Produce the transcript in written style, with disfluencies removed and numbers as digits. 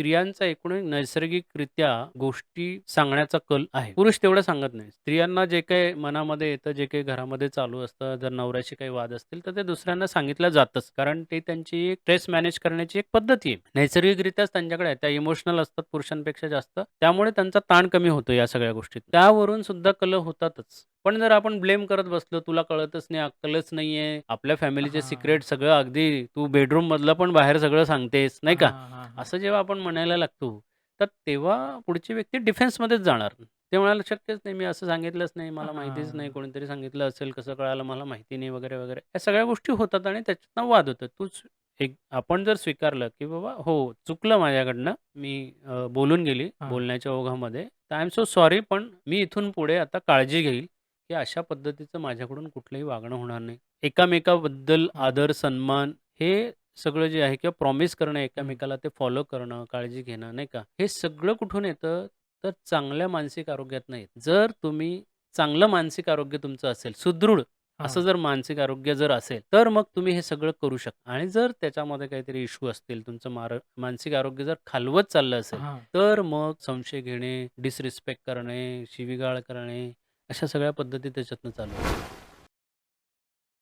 स्त्रियांचा एकूण नैसर्गिकरित्या गोष्टी सांगण्याचा कल आहे. पुरुष तेवढं सांगत नाही. स्त्रियांना जे काही मनामध्ये येतं, जे काही घरामध्ये चालू असतं, जर नवऱ्याशी काही वाद असतील, तर ते दुसऱ्यांना सांगितलं जातंच. कारण ते त्यांची एक स्ट्रेस मॅनेज करण्याची एक पद्धती आहे. नैसर्गिकरित्याच त्यांच्याकडे आहे. त्या इमोशनल असतात पुरुषांपेक्षा जास्त. त्यामुळे त्यांचा ताण कमी होतो या सगळ्या गोष्टीत. त्यावरून सुद्धा कलह होतातच. पण जर आपण ब्लेम करत बसलो, तुला कळतच नाही, अक्कलच नाहीये, आपल्या फॅमिलीचे हां. सिक्रेट सगळं अगदी तू बेडरूममधलं पण बाहेर सगळं सांगतेस, नाही का? हां, हां, हां. असं जेव्हा आपण म्हणायला लागतो, तर तेव्हा पुढची व्यक्ती डिफेन्समध्येच जाणार. ते म्हणाले, "शक्यच नाही, मी असं सांगितलंच नाही, मला माहितीच नाही, हां. कोणीतरी सांगितलं असेल, कसं कळालं मला माहिती नाही" वगैरे, वगैरे. या सगळ्या गोष्टी होतात आणि त्याच्यातनं वाद होतात. एक आपण जर स्वीकारलं, की बाबा हो, चुकलं माझ्याकडनं, मी बोलून गेली हां. बोलण्याच्या ओघामध्ये, तर आय एम सो सॉरी, पण मी इथून पुढे आता काळजी घेईल, की अशा पद्धतीचं माझ्याकडून कुठलंही वागणं होणार नाही. एकामेकाबद्दल हां. आदर, सन्मान हे सगळं जे आहे किंवा प्रॉमिस करणं हं. एकमेकाला ते फॉलो करणं, काळजी घेणं, नाही का? हे सगळं कुठून येतं? तर चांगल्या मानसिक आरोग्यातनं येतं. जर तुम्ही चांगलं मानसिक आरोग्य तुमचं असेल, सुदृढ असं हां. जर मानसिक आरोग्य जर असेल, तर मग तुम्ही हे सगळं करू शकता आणि जर त्याच्यामध्ये काहीतरी इश्यू असतील, तुमचं मानसिक आरोग्य जर खालवत चाललं असेल, हां. तर मग संशय घेणे, डिसरिस्पेक्ट करणे, शिवीगाळ करणे, अशा सगळ्या पद्धती त्याच्यातनं चालू होतात.